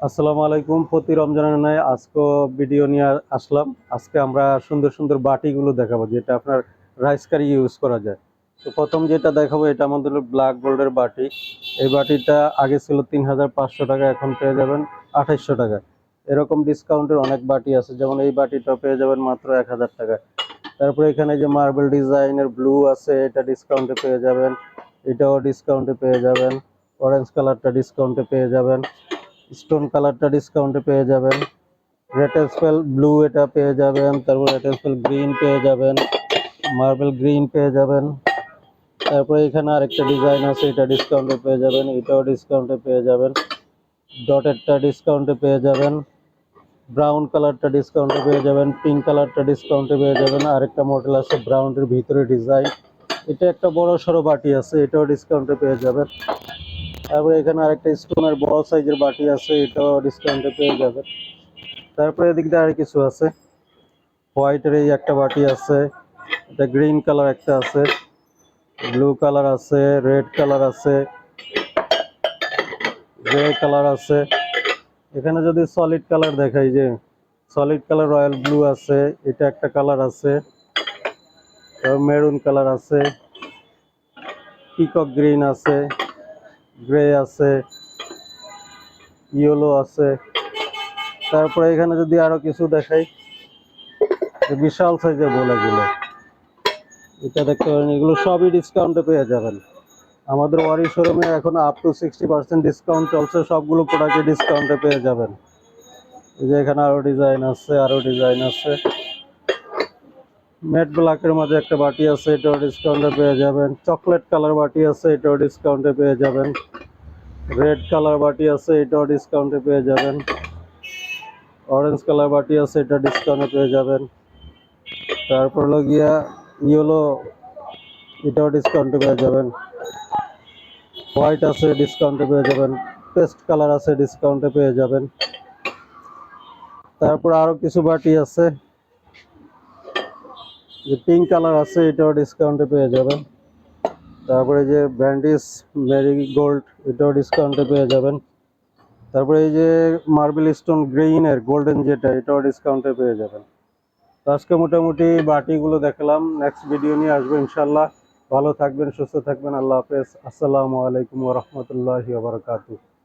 আসসালামু আলাইকুম। প্রতি রমজানের ন্যায় আজকেও ভিডিও নিয়ে আসলাম। আজকে আমরা সুন্দর সুন্দর বাটিগুলো দেখাবো, যেটা আপনার রাইস কারি ইউজ করা যায়। তো প্রথম যেটা দেখাবো, এটা আমাদের ব্ল্যাক গোল্ডের বাটি। এই বাটিটা আগে ছিল 3500 টাকা, এখন পেয়ে যাবেন 2800 টাকা। এরকম ডিসকাউন্টের অনেক বাটি আছে, যেমন এই বাটিটা পেয়ে যাবেন মাত্র 1000 টাকায়। তারপরে এখানে যে মার্বেল ডিজাইনের ব্লু আছে, এটা ডিসকাউন্টে পেয়ে যাবেন। এটাও ডিসকাউন্টে পেয়ে যাবেন। অরেঞ্জ কালারটা ডিসকাউন্টে পেয়ে যাবেন। স্টোন কালারটা ডিসকাউন্টে পেয়ে যাবেন। রেড স্পেল ব্লু এটা পেয়ে যাবেন। তারপর রেড স্পেল গ্রিন পেয়ে যাবেন। মার্বেল গ্রিন পেয়ে যাবেন। তারপরে এখানে আরেকটা ডিজাইন আছে, এটা ডিসকাউন্টে পেয়ে যাবেন। এটাও ডিসকাউন্টে পেয়ে যাবেন। ডটেরটা ডিসকাউন্টে পেয়ে যাবেন। ব্রাউন কালারটা ডিসকাউন্টে পেয়ে যাবেন। পিঙ্ক কালারটা ডিসকাউন্টে পেয়ে যাবেন। আরেকটা মডেল আছে ব্রাউনের ভিতরে ডিজাইন, এটা একটা বড় সড়ো বাটি আছে, এটাও ডিসকাউন্টে পেয়ে যাবেন। তারপরে এখানে আরেকটা স্টোনের বড় সাইজের বাটি আছে, এটাও ডিসকাউন্টে পেয়ে যাবেন। তারপরে এদিক দিয়ে আর কিছু আছে, হোয়াইটের এই একটা বাটি আছে, এটা গ্রিন কালার একটা আছে, ব্লু কালার আছে, রেড কালার আছে, গ্রে কালার আছে। এখানে যদি সলিড কালার দেখাই, যে সলিড কালার রয়্যাল ব্লু আছে, এটা একটা কালার আছে, মেরুন কালার আছে, পিকক গ্রিন আছে, গ্রে আছে, ইয়েলো আছে। তারপরে এখানে যদি আরো কিছু দেখাই, বিশাল সাইজের বল এগুলো, এটা দেখতে পারেন, এগুলো সবই ডিসকাউন্টে পেয়ে যাবেন। আমাদের ওয়ারি শোরুমে এখন আপ টু 60% ডিসকাউন্ট চলছে, সবগুলো প্রোডাক্টে ডিসকাউন্টে পেয়ে যাবেন। এই যে এখানে আরো ডিজাইন আছে, আরো ডিজাইন আছে। ম্যাট ব্ল্যাকের মাঝে একটা বাটি আছে, এটাও ডিসকাউন্টে পেয়ে যাবেন। চকলেট কালার বাটি আছে, এটাও ডিসকাউন্টে পেয়ে যাবেন। রেড কালার বাটি আছে, এটাও ডিসকাউন্টে পেয়ে যাবেন। অরেঞ্জ কালার বাটি আছে, এটা ডিসকাউন্টে পেয়ে যাবেন। তারপর হলো গিয়া ইয়েলো, এটাও ডিসকাউন্টে পেয়ে যাবেন। হোয়াইট আছে, ডিসকাউন্টে পেয়ে যাবেন। পেস্ট কালার আছে, ডিসকাউন্টে পেয়ে যাবেন। তারপর আরো কিছু বাটি আছে, যে পিঙ্ক কালার আছে, এটাও ডিসকাউন্টে পেয়ে যাবেন। তারপরে যে ব্র্যান্ডিস মেরি গোল্ড, এটাও ডিসকাউন্টে পেয়ে যাবেন। তারপরে এই যে মার্বেল স্টোন গ্রিনের গোল্ডেন, যেটা এটাও ডিসকাউন্টে পেয়ে যাবেন। তো আজকে মোটামুটি বাটিগুলো দেখালাম, নেক্সট ভিডিও নিয়ে আসবো ইনশাল্লাহ। ভালো থাকবেন, সুস্থ থাকবেন, আল্লাহ হাফেজ। আসসালামু আলাইকুম ওয়া রাহমাতুল্লাহি ওয়া বারাকাতুহু।